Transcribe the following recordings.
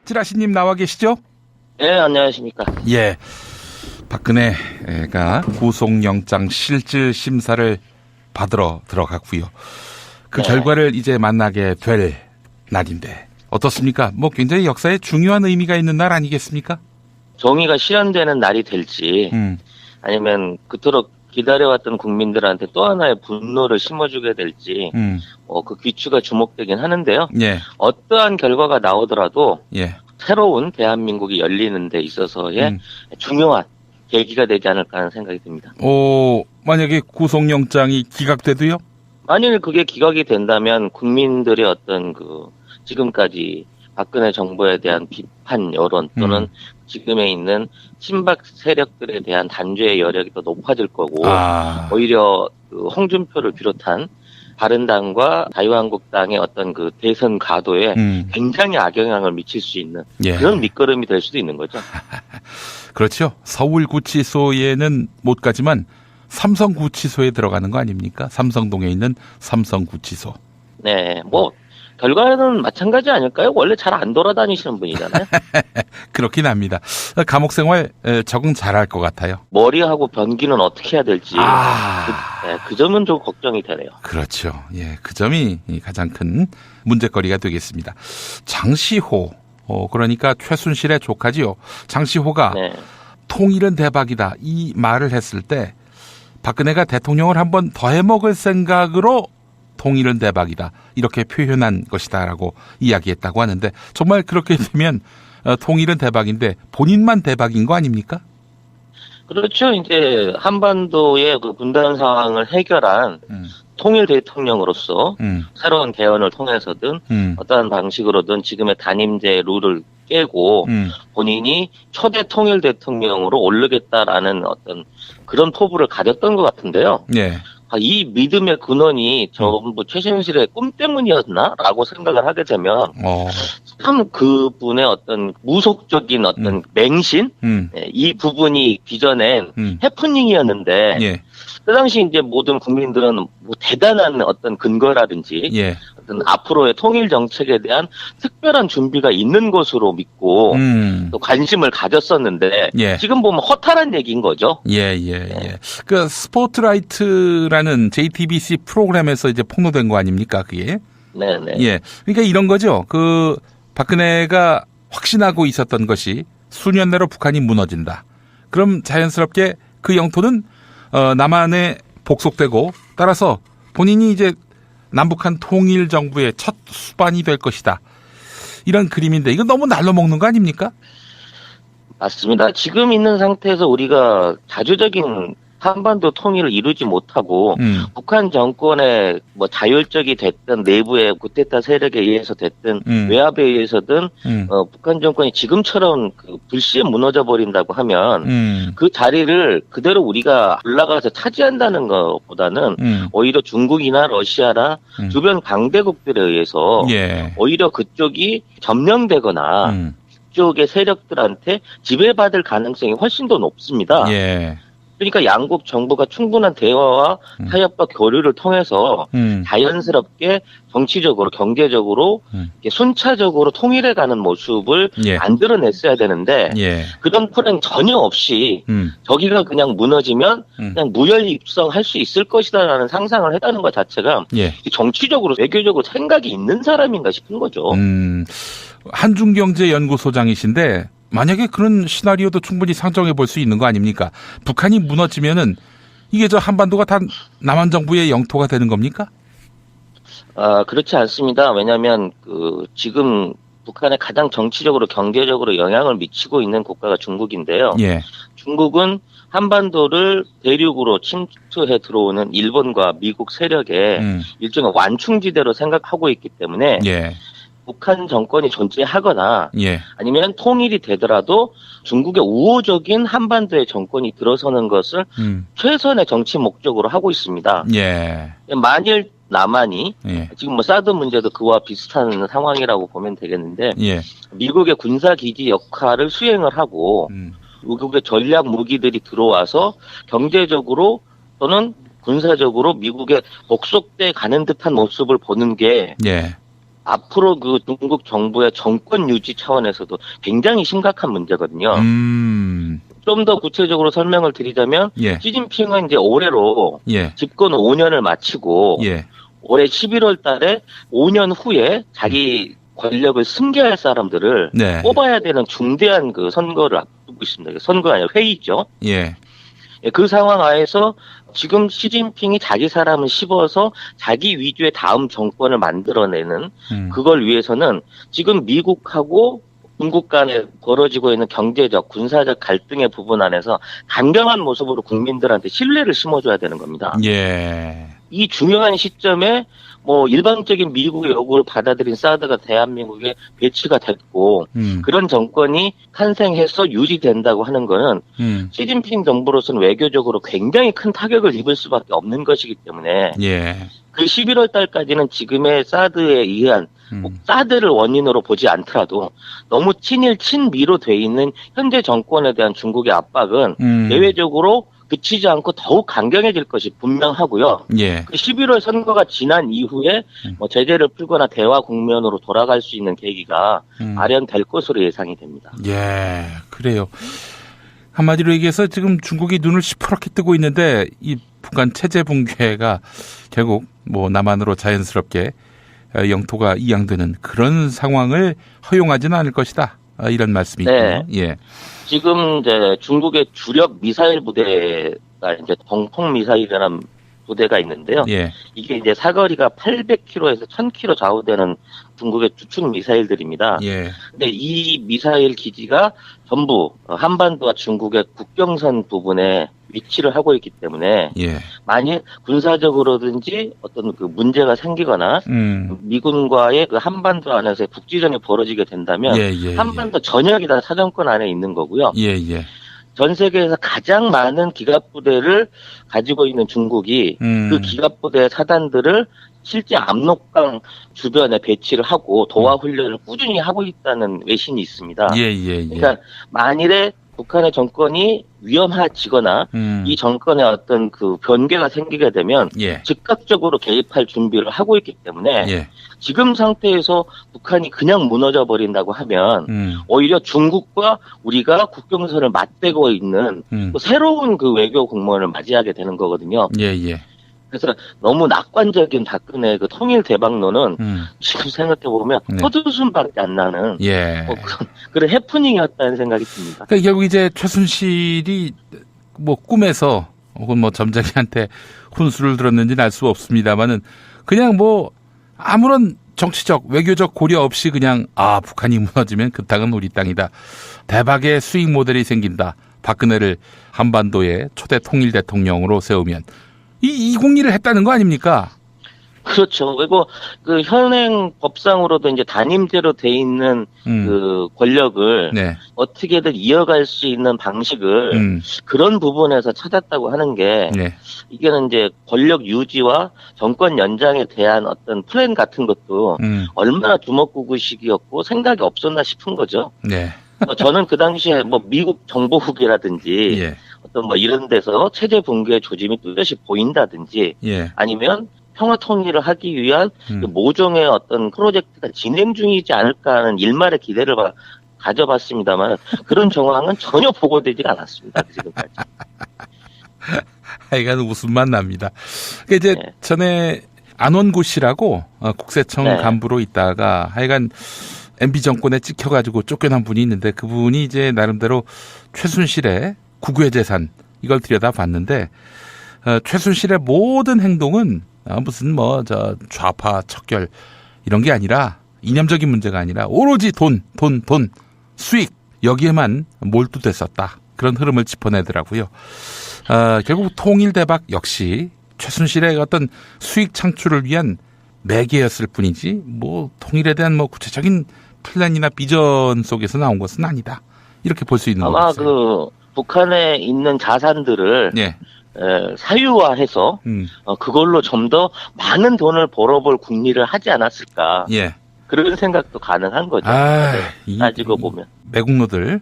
찌라시님 나와 계시죠? 네, 안녕하십니까. 예. 박근혜가 구속영장 실질 심사를 받으러 들어갔고요. 그 네. 결과를 이제 만나게 될 날인데 어떻습니까? 뭐 굉장히 역사에 중요한 의미가 있는 날 아니겠습니까? 정의가 실현되는 날이 될지 아니면 그토록 기다려왔던 국민들한테 또 하나의 분노를 심어주게 될지 그 귀추가 주목되긴 하는데요. 예. 어떠한 결과가 나오더라도 예. 새로운 대한민국이 열리는 데 있어서의 중요한 계기가 되지 않을까 하는 생각이 듭니다. 만약에 구속영장이 기각돼도요? 만일 그게 기각이 된다면 국민들의 어떤 지금까지 박근혜 정부에 대한 비판 여론 또는 지금에 있는 친박 세력들에 대한 단죄의 여력이 더 높아질 거고 오히려 홍준표를 비롯한 바른당과 자유한국당의 어떤 대선 가도에 굉장히 악영향을 미칠 수 있는 그런 밑거름이 될 수도 있는 거죠. 그렇죠. 서울구치소에는 못 가지만 삼성구치소에 들어가는 거 아닙니까? 삼성동에 있는 삼성구치소. 네, 결과는 마찬가지 아닐까요? 원래 잘 안 돌아다니시는 분이잖아요. 그렇긴 합니다. 감옥 생활 적응 잘할 것 같아요. 머리하고 변기는 어떻게 해야 될지 그 점은 좀 걱정이 되네요. 그렇죠. 예, 그 점이 가장 큰 문제거리가 되겠습니다. 장시호, 그러니까 최순실의 조카지요. 장시호가 통일은 대박이다 이 말을 했을 때 박근혜가 대통령을 한번 더 해먹을 생각으로 통일은 대박이다 이렇게 표현한 것이다라고 이야기했다고 하는데 정말 그렇게 되면 통일은 대박인데 본인만 대박인 거 아닙니까? 그렇죠. 이제 한반도의 분단 상황을 해결한 통일 대통령으로서 새로운 개헌을 통해서든 어떠한 방식으로든 지금의 단임제 룰을 깨고 본인이 초대 통일 대통령으로 오르겠다라는 어떤 그런 포부를 가졌던 것 같은데요. 네. 이 믿음의 근원이 전부 최순실의 꿈 때문이었나라고 생각을 하게 되면 참 그분의 어떤 무속적인 어떤 맹신 이 부분이 빚어낸 해프닝이었는데 그 당시 이제 모든 국민들은 대단한 어떤 근거라든지 어떤 앞으로의 통일 정책에 대한 특별한 준비가 있는 것으로 믿고 또 관심을 가졌었는데 지금 보면 허탈한 얘기인 거죠. 그 스포트라이트라는 JTBC 프로그램에서 이제 폭로된 거 아닙니까, 그게? 네네. 그러니까 이런 거죠. 박근혜가 확신하고 있었던 것이 수년 내로 북한이 무너진다. 그럼 자연스럽게 그 영토는 남한에 복속되고 따라서 본인이 이제 남북한 통일 정부의 첫 수반이 될 것이다. 이런 그림인데 이거 너무 날로 먹는 거 아닙니까? 맞습니다. 지금 있는 상태에서 우리가 자주적인 한반도 통일을 이루지 못하고 북한 정권의 자율적이 됐든 내부의 쿠데타 세력에 의해서 됐든 외압에 의해서든 북한 정권이 지금처럼 불시에 무너져 버린다고 하면 그 자리를 그대로 우리가 올라가서 차지한다는 것보다는 오히려 중국이나 러시아나 주변 강대국들에 의해서 오히려 그쪽이 점령되거나 그쪽의 세력들한테 지배받을 가능성이 훨씬 더 높습니다. 그러니까 양국 정부가 충분한 대화와 타협과 교류를 통해서 자연스럽게 정치적으로 경제적으로 순차적으로 통일해가는 모습을 만들어냈어야 되는데 그런 플랜 전혀 없이 저기가 그냥 무너지면 그냥 무혈 입성할 수 있을 것이다라는 상상을 했다는 것 자체가 정치적으로 외교적으로 생각이 있는 사람인가 싶은 거죠. 한중경제연구소장이신데 만약에 그런 시나리오도 충분히 상정해 볼 수 있는 거 아닙니까? 북한이 무너지면은 이게 저 한반도가 다 남한 정부의 영토가 되는 겁니까? 그렇지 않습니다. 왜냐하면 지금 북한에 가장 정치적으로 경제적으로 영향을 미치고 있는 국가가 중국인데요. 중국은 한반도를 대륙으로 침투해 들어오는 일본과 미국 세력의 일종의 완충지대로 생각하고 있기 때문에 북한 정권이 존재하거나 아니면 통일이 되더라도 중국의 우호적인 한반도의 정권이 들어서는 것을 최선의 정치 목적으로 하고 있습니다. 만일 남한이 지금 사드 문제도 그와 비슷한 상황이라고 보면 되겠는데 미국의 군사기지 역할을 수행을 하고 미국의 전략 무기들이 들어와서 경제적으로 또는 군사적으로 미국에 복속돼 가는 듯한 모습을 보는 게 앞으로 그 중국 정부의 정권 유지 차원에서도 굉장히 심각한 문제거든요. 좀 더 구체적으로 설명을 드리자면 예. 시진핑은 이제 올해로 예. 집권 5년을 마치고 예. 올해 11월 달에 5년 후에 자기 권력을 승계할 사람들을 네. 뽑아야 되는 중대한 그 선거를 앞두고 있습니다. 선거가 아니라 회의죠. 예. 그 상황 하에서 지금 시진핑이 자기 사람을 씹어서 자기 위주의 다음 정권을 만들어내는 그걸 위해서는 지금 미국하고 중국 간에 벌어지고 있는 경제적, 군사적 갈등의 부분 안에서 강경한 모습으로 국민들한테 신뢰를 심어줘야 되는 겁니다. 예. 이 중요한 시점에 뭐 일방적인 미국의 요구를 받아들인 사드가 대한민국에 배치가 됐고 그런 정권이 탄생해서 유지된다고 하는 거는 시진핑 정부로서는 외교적으로 굉장히 큰 타격을 입을 수밖에 없는 것이기 때문에 예. 그 11월 달까지는 지금의 사드에 의한 사드를 원인으로 보지 않더라도 너무 친일 친미로 돼 있는 현재 정권에 대한 중국의 압박은 내외적으로 그치지 않고 더욱 강경해질 것이 분명하고요. 예. 그 11월 선거가 지난 이후에 뭐 제재를 풀거나 대화 국면으로 돌아갈 수 있는 계기가 마련될 것으로 예상이 됩니다. 예, 그래요. 한마디로 얘기해서 지금 중국이 눈을 시퍼렇게 뜨고 있는데 이 북한 체제 붕괴가 결국 뭐 남한으로 자연스럽게 영토가 이양되는 그런 상황을 허용하지는 않을 것이다. 이런 말씀이군요. 네. 예. 지금 이제 중국의 주력 미사일 부대가 이제 동풍 미사일이라는 부대가 있는데요. 예. 이게 이제 사거리가 800km에서 1000km 좌우되는 중국의 주축 미사일들입니다. 예. 근데 이 미사일 기지가 전부 한반도와 중국의 국경선 부분에 위치를 하고 있기 때문에 예. 만일 군사적으로든지 어떤 그 문제가 생기거나 미군과의 그 한반도 안에서의 국지전이 벌어지게 된다면 한반도 전역이 다 사정권 안에 있는 거고요. 예. 예. 전 세계에서 가장 많은 기갑부대를 가지고 있는 중국이 그 기갑부대의 사단들을 실제 압록강 주변에 배치를 하고 도하 훈련을 꾸준히 하고 있다는 외신이 있습니다. 예. 예. 그러니까 만일에 북한의 정권이 위험해지거나 이 정권의 어떤 그 변개가 생기게 되면 예. 즉각적으로 개입할 준비를 하고 있기 때문에 예. 지금 상태에서 북한이 그냥 무너져 버린다고 하면 오히려 중국과 우리가 국경선을 맞대고 있는 또 새로운 그 외교 공무원을 맞이하게 되는 거거든요. 예. 예. 그래서 너무 낙관적인 박근혜 그 통일 대박론은 지금 생각해 보면 헛웃음밖에 안 나는 그런 해프닝이었다는 생각이 듭니다. 그러니까 결국 이제 최순실이 뭐 꿈에서 혹은 뭐 점쟁이한테 혼수를 들었는지는 알 수 없습니다만은 그냥 뭐 아무런 정치적 외교적 고려 없이 그냥 북한이 무너지면 그 땅은 우리 땅이다. 대박의 수익 모델이 생긴다. 박근혜를 한반도의 초대 통일 대통령으로 세우면 이 201을 했다는 거 아닙니까? 그렇죠. 그리고 그 현행 법상으로도 이제 단임제로 돼 있는 그 권력을 어떻게든 이어갈 수 있는 방식을 그런 부분에서 찾았다고 하는 게 이게는 이제 권력 유지와 정권 연장에 대한 어떤 플랜 같은 것도 얼마나 주먹구구식이었고 생각이 없었나 싶은 거죠. 저는 그 당시에 뭐 미국 정보국이라든지 어떤 뭐 이런 데서 체제 붕괴의 조짐이 뚜렷이 보인다든지 아니면 평화 통일을 하기 위한 그 모종의 어떤 프로젝트가 진행 중이지 않을까 하는 일말의 기대를 가져봤습니다만 그런 정황은 전혀 보고되지가 않았습니다. 지금까지. 하여간 웃음만 납니다. 이제 전에 안원구 씨라고 국세청 간부로 있다가 하여간 MB 정권에 찍혀가지고 쫓겨난 분이 있는데 그분이 이제 나름대로 최순실의 국유의 재산 이걸 들여다봤는데 최순실의 모든 행동은 무슨 뭐 저 좌파 척결 이런 게 아니라 이념적인 문제가 아니라 오로지 돈 수익 여기에만 몰두됐었다. 그런 흐름을 짚어내더라고요. 결국 통일 대박 역시 최순실의 어떤 수익 창출을 위한 매개였을 뿐이지 뭐 통일에 대한 뭐 구체적인 플랜이나 비전 속에서 나온 것은 아니다. 이렇게 볼 수 있는 것 같아요. 아마 그 북한에 있는 자산들을 사유화해서 그걸로 좀 더 많은 돈을 벌어볼 궁리를 하지 않았을까. 그런 생각도 가능한 거죠. 따지고 보면. 매국노들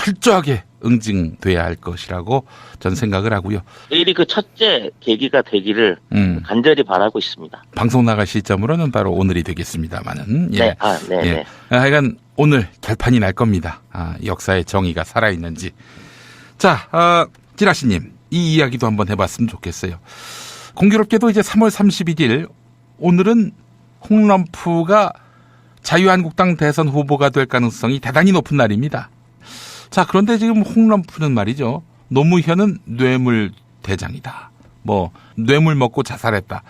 철저하게 응징돼야 할 것이라고 저는 생각을 하고요. 내일이 그 첫째 계기가 되기를 간절히 바라고 있습니다. 방송 나갈 시점으로는 바로 오늘이 되겠습니다만은. 예. 네. 예. 하여간 오늘 결판이 날 겁니다. 역사의 정의가 살아있는지. 자, 지라시님, 이 이야기도 한번 해봤으면 좋겠어요. 공교롭게도 이제 3월 31일, 오늘은 홍럼프가 자유한국당 대선 후보가 될 가능성이 대단히 높은 날입니다. 자, 그런데 지금 홍럼프는 말이죠. 노무현은 뇌물 대장이다. 뇌물 먹고 자살했다.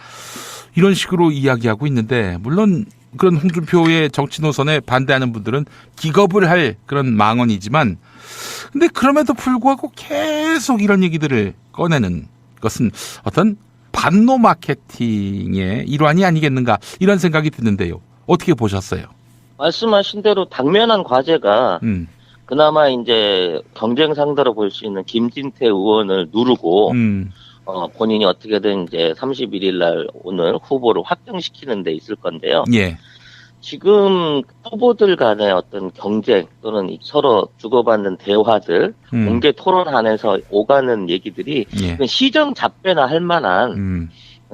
이런 식으로 이야기하고 있는데, 물론 그런 홍준표의 정치 노선에 반대하는 분들은 기겁을 할 그런 망언이지만, 근데 그럼에도 불구하고 계속 이런 얘기들을 꺼내는 것은 어떤 반노 마케팅의 일환이 아니겠는가, 이런 생각이 드는데요. 어떻게 보셨어요? 말씀하신 대로 당면한 과제가 그나마 이제 경쟁 상대로 볼 수 있는 김진태 의원을 누르고 본인이 어떻게든 이제 31일 날 오늘 후보를 확정시키는 데 있을 건데요. 예. 지금 후보들 간의 어떤 경쟁 또는 서로 주고받는 대화들, 공개 토론안에서 오가는 얘기들이 시정 잡배나 할 만한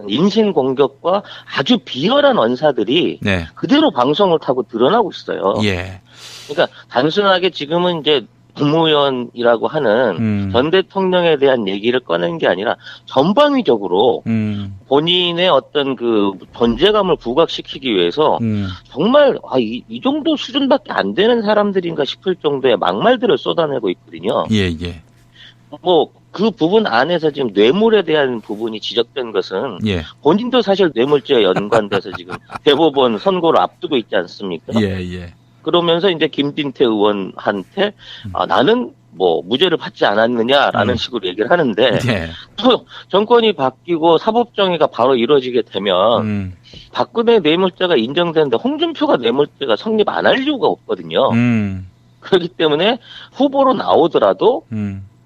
인신 공격과 아주 비열한 언사들이 그대로 방송을 타고 드러나고 있어요. 예. 그러니까 단순하게 지금은 이제 국무위원이라고 하는 전 대통령에 대한 얘기를 꺼낸 게 아니라 전방위적으로 본인의 어떤 그 존재감을 부각시키기 위해서 정말 이 정도 수준밖에 안 되는 사람들인가 싶을 정도의 막말들을 쏟아내고 있거든요. 예. 그 부분 안에서 지금 뇌물에 대한 부분이 지적된 것은 예. 본인도 사실 뇌물죄에 연관돼서 지금 대법원 선고를 앞두고 있지 않습니까? 예. 그러면서 이제 김진태 의원한테 나는 무죄를 받지 않았느냐라는 식으로 얘기를 하는데 또 정권이 바뀌고 사법정의가 바로 이루어지게 되면 박근혜 뇌물죄가 인정되는데 홍준표가 뇌물죄가 성립 안 할 이유가 없거든요. 그렇기 때문에 후보로 나오더라도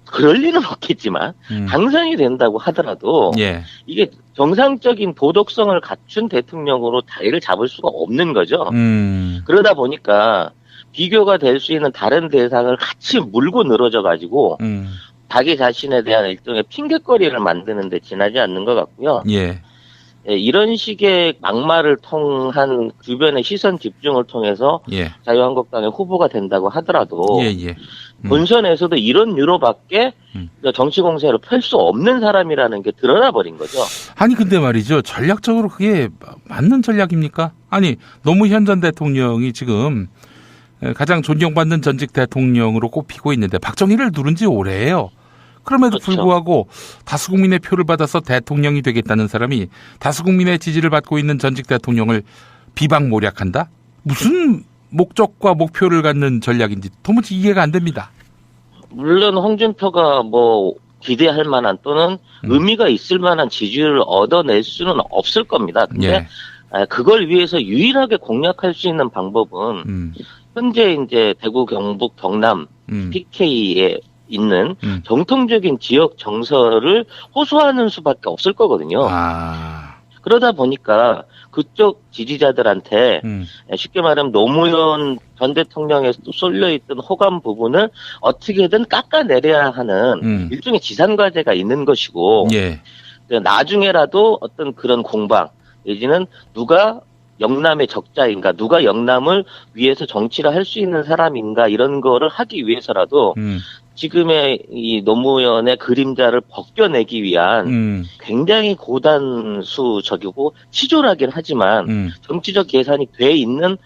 그럴 리는 없겠지만 당선이 된다고 하더라도 이게 정상적인 도덕성을 갖춘 대통령으로 자리를 잡을 수가 없는 거죠. 그러다 보니까 비교가 될 수 있는 다른 대상을 같이 물고 늘어져 가지고 자기 자신에 대한 일종의 핑계거리를 만드는 데 지나지 않는 것 같고요. 이런 식의 막말을 통한 주변의 시선 집중을 통해서 자유한국당의 후보가 된다고 하더라도 본선에서도 이런 유로밖에 정치 공세를 펼 수 없는 사람이라는 게 드러나 버린 거죠. 아니 근데 말이죠. 전략적으로 그게 맞는 전략입니까? 아니 노무현 전 대통령이 지금 가장 존경받는 전직 대통령으로 꼽히고 있는데 박정희를 누른 지 오래예요. 그럼에도 불구하고 다수 국민의 표를 받아서 대통령이 되겠다는 사람이 다수 국민의 지지를 받고 있는 전직 대통령을 비방모략한다? 무슨 목적과 목표를 갖는 전략인지 도무지 이해가 안 됩니다. 물론 홍준표가 기대할 만한 또는 의미가 있을 만한 지지를 얻어낼 수는 없을 겁니다. 근데 그걸 위해서 유일하게 공략할 수 있는 방법은 현재 이제 대구, 경북, 경남, PK에 있는 정통적인 지역 정서를 호소하는 수밖에 없을 거거든요. 그러다 보니까 그쪽 지지자들한테 쉽게 말하면 노무현 전 대통령에 쏠려있던 호감 부분을 어떻게든 깎아내려야 하는 일종의 지산과제가 있는 것이고 나중에라도 어떤 그런 공방 내지는 누가 영남의 적자인가, 누가 영남을 위해서 정치를 할 수 있는 사람인가 이런 거를 하기 위해서라도 지금의 이 노무현의 그림자를 벗겨내기 위한 굉장히 고단수적이고 치졸하긴 하지만 정치적 계산이 돼 있는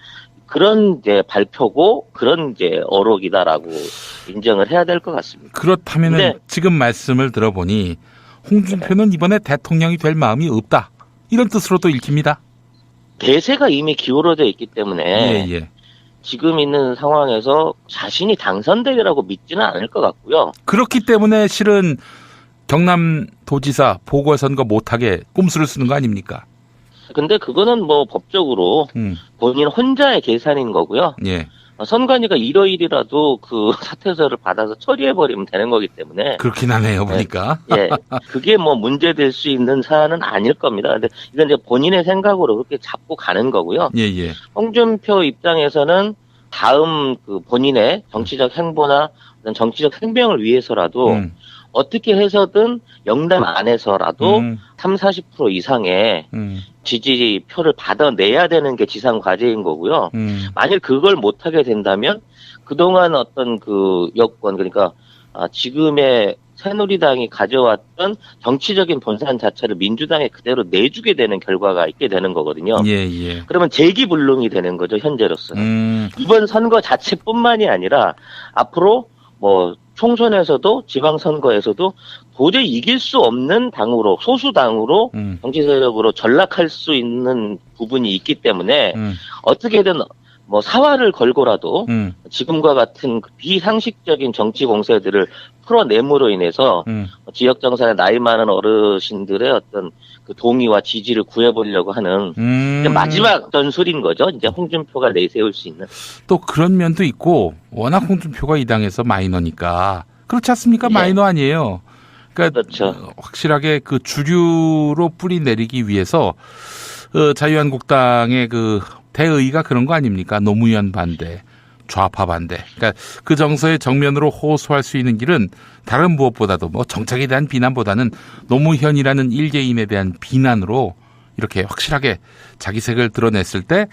그런 이제 발표고 그런 이제 어록이다라고 인정을 해야 될 것 같습니다. 그렇다면은 지금 말씀을 들어보니 홍준표는 이번에 대통령이 될 마음이 없다. 이런 뜻으로도 읽힙니다. 대세가 이미 기울어져 있기 때문에 지금 있는 상황에서 자신이 당선되리라고 믿지는 않을 것 같고요. 그렇기 때문에 실은 경남도지사 보궐선거 못하게 꼼수를 쓰는 거 아닙니까? 근데 그거는 법적으로 본인 혼자의 계산인 거고요. 선관위가 일요일이라도 그 사퇴서를 받아서 처리해버리면 되는 거기 때문에. 그렇긴 하네요, 보니까. 그게 문제될 수 있는 사안은 아닐 겁니다. 근데 이건 이제 본인의 생각으로 그렇게 잡고 가는 거고요. 홍준표 입장에서는 다음 그 본인의 정치적 행보나 어떤 정치적 행명을 위해서라도 어떻게 해서든 영남 안에서라도 30-40% 이상의 지지표를 받아내야 되는 게 지상 과제인 거고요. 만일 그걸 못하게 된다면 그동안 어떤 그 여권, 그러니까 지금의 새누리당이 가져왔던 정치적인 본산 자체를 민주당에 그대로 내주게 되는 결과가 있게 되는 거거든요. 예. 그러면 재기불능이 되는 거죠, 현재로서는. 이번 선거 자체뿐만이 아니라 앞으로 뭐 총선에서도 지방선거에서도 도저히 이길 수 없는 당으로, 소수당으로 정치 세력으로 전락할 수 있는 부분이 있기 때문에 어떻게든 뭐 사활을 걸고라도 지금과 같은 비상식적인 정치 공세들을 풀어냄으로 인해서 지역 정산에 나이 많은 어르신들의 어떤 그 동의와 지지를 구해보려고 하는 마지막 전술인 거죠. 이제 홍준표가 내세울 수 있는. 또 그런 면도 있고 워낙 홍준표가 이 당에서 마이너니까 그렇지 않습니까? 네. 마이너 아니에요. 그러니까 그렇죠. 확실하게 그 주류로 뿌리 내리기 위해서 자유한국당의 그 대의가 그런 거 아닙니까? 노무현 반대, 좌파 반대. 그러니까 그 정서의 정면으로 호소할 수 있는 길은 다른 무엇보다도 뭐 정책에 대한 비난보다는 노무현이라는 일개인에 대한 비난으로 이렇게 확실하게 자기 색을 드러냈을 때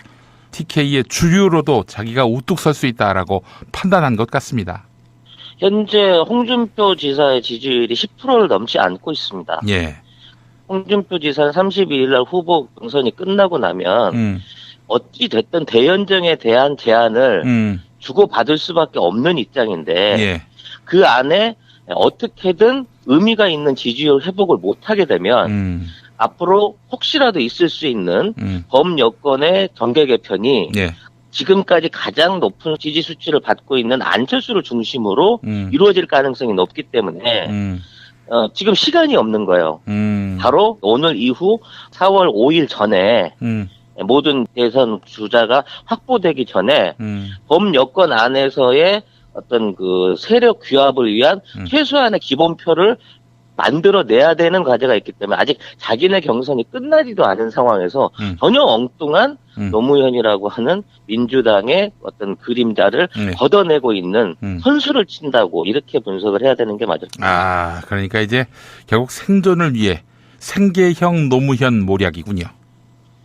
TK의 주류로도 자기가 우뚝 설 수 있다라고 판단한 것 같습니다. 현재 홍준표 지사의 지지율이 10%를 넘지 않고 있습니다. 예. 홍준표 지사는 32일 날 후보 경선이 끝나고 나면 어찌 됐든 대연정에 대한 제안을 주고받을 수밖에 없는 입장인데 예. 그 안에 어떻게든 의미가 있는 지지율 회복을 못하게 되면 앞으로 혹시라도 있을 수 있는 범여권의 정계 개편이 예. 지금까지 가장 높은 지지 수치를 받고 있는 안철수를 중심으로 이루어질 가능성이 높기 때문에 지금 시간이 없는 거예요. 바로 오늘 이후 4월 5일 전에 모든 대선 주자가 확보되기 전에 범여권 안에서의 어떤 그 세력 규합을 위한 최소한의 기본표를 만들어내야 되는 과제가 있기 때문에 아직 자기네 경선이 끝나지도 않은 상황에서 전혀 엉뚱한 노무현이라고 하는 민주당의 어떤 그림자를 걷어내고 있는 선수를 친다고 이렇게 분석을 해야 되는 게 맞습니다. 그러니까 이제 결국 생존을 위해 생계형 노무현 모략이군요.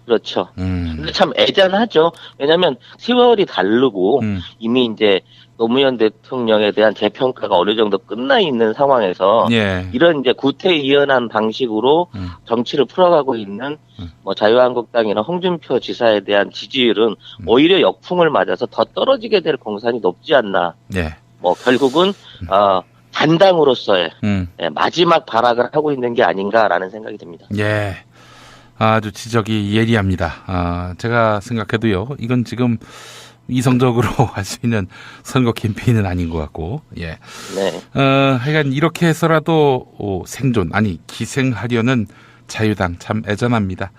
그렇죠. 근데 참 애잔하죠. 왜냐하면 세월이 다르고 이미 이제 노무현 대통령에 대한 재평가가 어느 정도 끝나 있는 상황에서 이런 이제 구태의연한 방식으로 정치를 풀어가고 있는 뭐 자유한국당이나 홍준표 지사에 대한 지지율은 오히려 역풍을 맞아서 더 떨어지게 될 공산이 높지 않나. 뭐 결국은 단당으로서의 마지막 발악을 하고 있는 게 아닌가라는 생각이 듭니다. 예. 아주 지적이 예리합니다. 제가 생각해도요, 이건 지금 이성적으로 할 수 있는 선거 캠페인은 아닌 것 같고, 예. 네. 하여간 이렇게 해서라도 생존, 아니, 기생하려는 자유당 참 애잔합니다.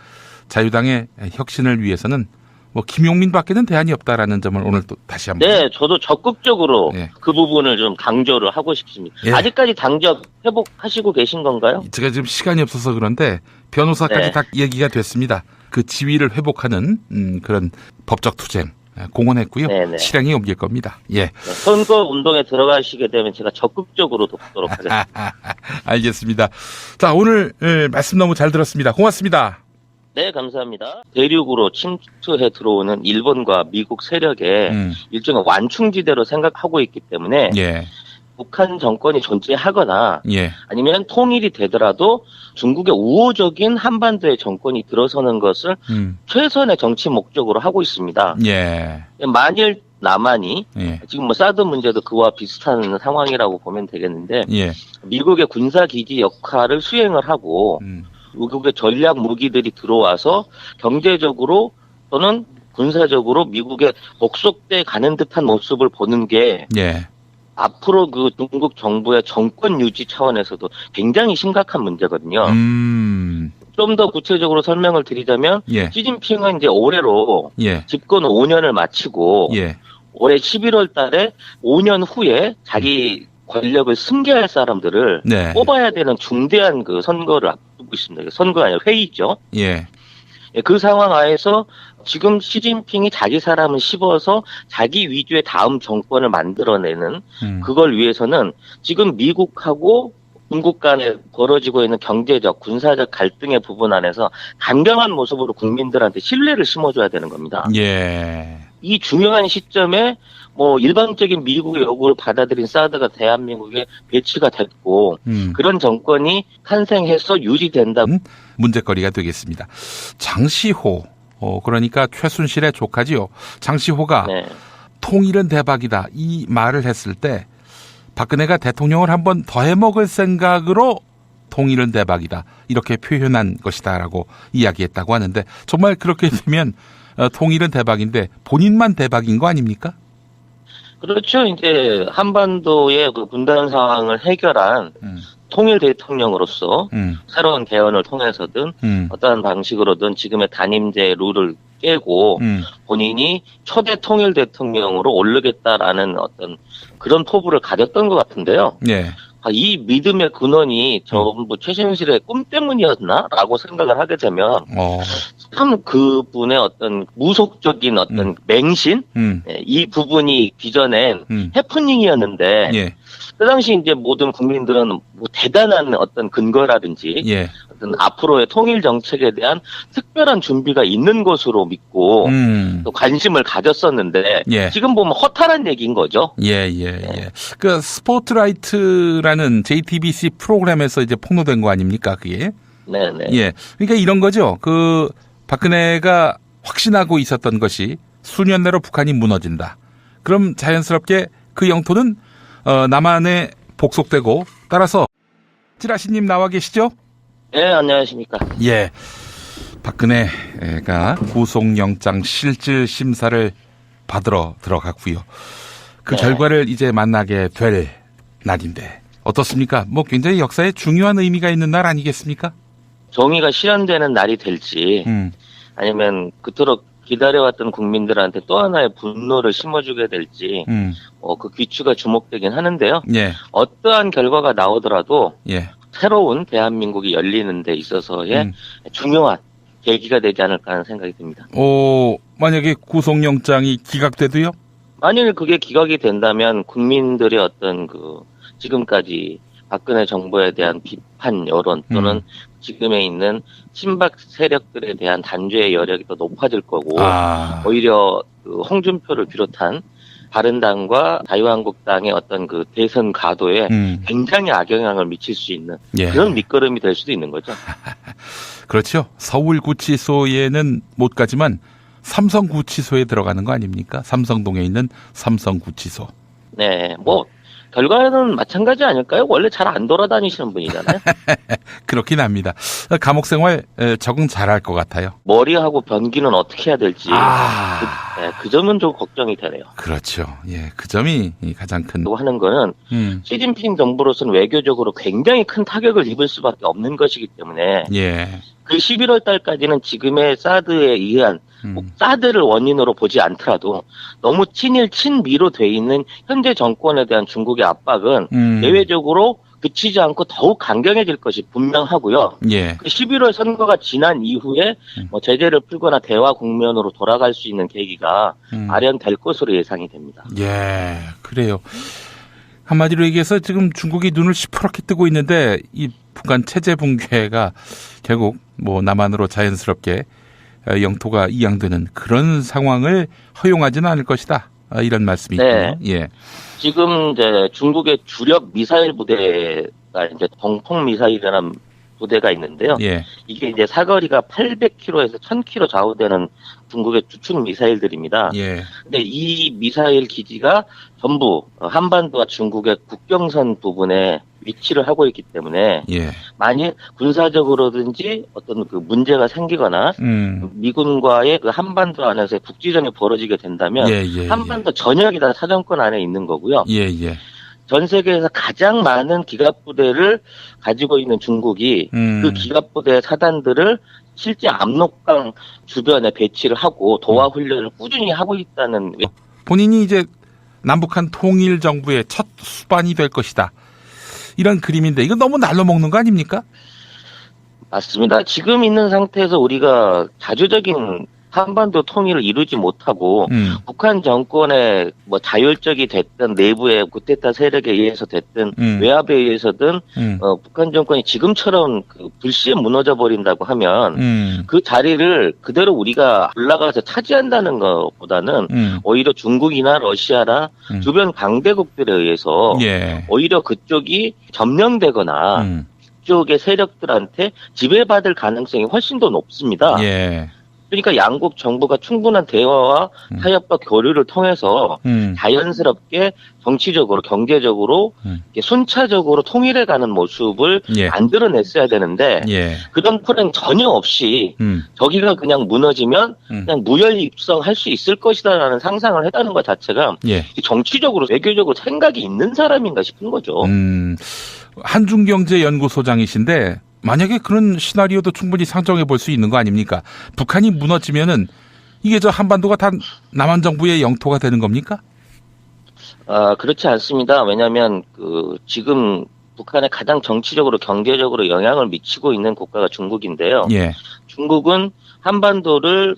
자유당의 혁신을 위해서는 뭐 김용민 밖에는 대안이 없다라는 점을 오늘 또 다시 한번. 네, 저도 적극적으로 그 부분을 좀 강조를 하고 싶습니다. 아직까지 당적 회복하시고 계신 건가요? 제가 지금 시간이 없어서 그런데 변호사까지 다 얘기가 됐습니다. 그 지위를 회복하는 그런 법적 투쟁 공언했고요. 실행에 옮길 겁니다. 예. 선거 운동에 들어가시게 되면 제가 적극적으로 돕도록 하겠습니다. 알겠습니다. 자, 오늘 말씀 너무 잘 들었습니다. 고맙습니다. 네, 감사합니다. 대륙으로 침투해 들어오는 일본과 미국 세력의 일종의 완충지대로 생각하고 있기 때문에 북한 정권이 존재하거나 아니면 통일이 되더라도 중국의 우호적인 한반도의 정권이 들어서는 것을 최선의 정치 목적으로 하고 있습니다. 만일 남한이 지금 뭐 사드 문제도 그와 비슷한 상황이라고 보면 되겠는데 미국의 군사기지 역할을 수행을 하고 미국의 전략 무기들이 들어와서 경제적으로 또는 군사적으로 미국에 복속돼 가는 듯한 모습을 보는 게 앞으로 그 중국 정부의 정권 유지 차원에서도 굉장히 심각한 문제거든요. 좀 더 구체적으로 설명을 드리자면 시진핑은 이제 올해로 집권 5년을 마치고 올해 11월 달에 5년 후에 자기 권력을 승계할 사람들을 뽑아야 되는 중대한 그 선거를 앞두고 있습니다. 선거가 아니라 회의죠. 그 상황 하에서 지금 시진핑이 자기 사람을 씹어서 자기 위주의 다음 정권을 만들어내는 그걸 위해서는 지금 미국하고 중국 간에 벌어지고 있는 경제적, 군사적 갈등의 부분 안에서 강경한 모습으로 국민들한테 신뢰를 심어줘야 되는 겁니다. 예. 이 중요한 시점에 뭐 일반적인 미국의 요구를 받아들인 사드가 대한민국에 배치가 됐고 그런 정권이 탄생해서 유지된다. 문제거리가 되겠습니다. 장시호, 그러니까 최순실의 조카지요. 장시호가 네. 통일은 대박이다 이 말을 했을 때 박근혜가 대통령을 한번 더 해먹을 생각으로 통일은 대박이다 이렇게 표현한 것이다라고 이야기했다고 하는데 정말 그렇게 되면 통일은 대박인데 본인만 대박인 거 아닙니까? 그렇죠. 이제 한반도의 그 분단 상황을 해결한 통일 대통령으로서 새로운 개헌을 통해서든 어떠한 방식으로든 지금의 단임제 룰을 깨고 본인이 초대 통일 대통령으로 오르겠다라는 어떤 그런 포부를 가졌던 것 같은데요. 네. 이 믿음의 근원이 전부 최순실의 꿈 때문이었나라고 생각을 하게 되면 참 그분의 어떤 무속적인 어떤 맹신 이 부분이 빚어낸 해프닝이었는데 예. 그 당시 이제 모든 국민들은 뭐 대단한 어떤 근거라든지 예. 어떤 앞으로의 통일 정책에 대한 특별한 준비가 있는 것으로 믿고 또 관심을 가졌었는데 예. 지금 보면 허탈한 얘기인 거죠. 예. 그 스포트라이트라는 JTBC 프로그램에서 이제 폭로된 거 아닙니까, 그게? 네네. 예. 그러니까 이런 거죠. 그 박근혜가 확신하고 있었던 것이 수년 내로 북한이 무너진다. 그럼 자연스럽게 그 영토는 남한에 복속되고 따라서 찌라시님 나와 계시죠? 네, 안녕하십니까. 예. 박근혜가 구속영장 실질 심사를 받으러 들어갔고요. 그 네. 결과를 이제 만나게 될 날인데 어떻습니까? 뭐 굉장히 역사에 중요한 의미가 있는 날 아니겠습니까? 정의가 실현되는 날이 될지 아니면 그토록 기다려왔던 국민들한테 또 하나의 분노를 심어주게 될지 그 귀추가 주목되긴 하는데요. 예. 어떠한 결과가 나오더라도 예. 새로운 대한민국이 열리는 데 있어서의 중요한 계기가 되지 않을까 하는 생각이 듭니다. 만약에 구속영장이 기각돼도요? 만일 그게 기각이 된다면 국민들의 어떤 그 지금까지 박근혜 정부에 대한 비판 여론 또는 지금에 있는 친박 세력들에 대한 단죄의 여력이 더 높아질 거고 오히려 그 홍준표를 비롯한 바른당과 자유한국당의 어떤 그 대선 가도에 굉장히 악영향을 미칠 수 있는 그런 밑거름이 될 수도 있는 거죠. 그렇죠. 서울구치소에는 못 가지만 삼성구치소에 들어가는 거 아닙니까? 삼성동에 있는 삼성구치소. 네, 뭐 결과는 마찬가지 아닐까요? 원래 잘 안 돌아다니시는 분이잖아요. 그렇긴 합니다. 감옥 생활 적응 잘할 것 같아요. 머리하고 변기는 어떻게 해야 될지 그 점은 좀 걱정이 되네요. 그렇죠. 예, 그 점이 가장 큰. 하는 거는 시진핑 정부로서는 외교적으로 굉장히 큰 타격을 입을 수밖에 없는 것이기 때문에 그 11월 달까지는 지금의 사드에 의한 사드를 원인으로 보지 않더라도 너무 친일 친미로 돼 있는 현재 정권에 대한 중국의 압박은 예외적으로 그치지 않고 더욱 강경해질 것이 분명하고요. 그 11월 선거가 지난 이후에 뭐 제재를 풀거나 대화 국면으로 돌아갈 수 있는 계기가 마련될 것으로 예상이 됩니다. 예, 그래요. 한마디로 얘기해서 지금 중국이 눈을 시퍼렇게 뜨고 있는데 이 북한 체제 붕괴가 결국 뭐 남한으로 자연스럽게 영토가 이양되는 그런 상황을 허용하지는 않을 것이다. 이런 말씀이군요. 예. 지금 이제 중국의 주력 미사일 부대가 이제 동풍 미사일이라는 부대가 있는데요. 이게 이제 사거리가 800km에서 1000km 좌우되는 중국의 주축 미사일들입니다. 근데 이 미사일 기지가 전부 한반도와 중국의 국경선 부분에 위치를 하고 있기 때문에 만일 군사적으로든지 어떤 그 문제가 생기거나 미군과의 그 한반도 안에서의 국지전이 벌어지게 된다면 한반도 전역이 다 사정권 안에 있는 거고요. 전 세계에서 가장 많은 기갑부대를 가지고 있는 중국이 그 기갑부대의 사단들을 실제 압록강 주변에 배치를 하고 도하 훈련을 꾸준히 하고 있다는. 본인이 이제 남북한 통일 정부의 첫 수반이 될 것이다. 이런 그림인데 이거 너무 날로 먹는 거 아닙니까? 맞습니다. 지금 있는 상태에서 우리가 자주적인 한반도 통일을 이루지 못하고 북한 정권의 뭐 자율적이 됐든 내부의 쿠데타 세력에 의해서 됐든 외압에 의해서든 북한 정권이 지금처럼 그 불시에 무너져 버린다고 하면 그 자리를 그대로 우리가 올라가서 차지한다는 것보다는 오히려 중국이나 러시아나 주변 강대국들에 의해서 예. 오히려 그쪽이 점령되거나 그쪽의 세력들한테 지배받을 가능성이 훨씬 더 높습니다. 예. 그러니까 양국 정부가 충분한 대화와 타협과 교류를 통해서 자연스럽게 정치적으로 경제적으로 이렇게 순차적으로 통일해가는 모습을 예. 만들어냈어야 되는데 예. 그런 풀은 전혀 없이 저기가 그냥 무너지면 그냥 무혈 입성할 수 있을 것이다라는 상상을 했다는 것 자체가 예. 정치적으로 외교적으로 생각이 있는 사람인가 싶은 거죠. 한중경제연구소장이신데 만약에 그런 시나리오도 충분히 상정해 볼 수 있는 거 아닙니까? 북한이 무너지면은 이게 저 한반도가 다 남한 정부의 영토가 되는 겁니까? 그렇지 않습니다. 왜냐하면 지금 북한에 가장 정치적으로 경제적으로 영향을 미치고 있는 국가가 중국인데요. 예. 중국은 한반도를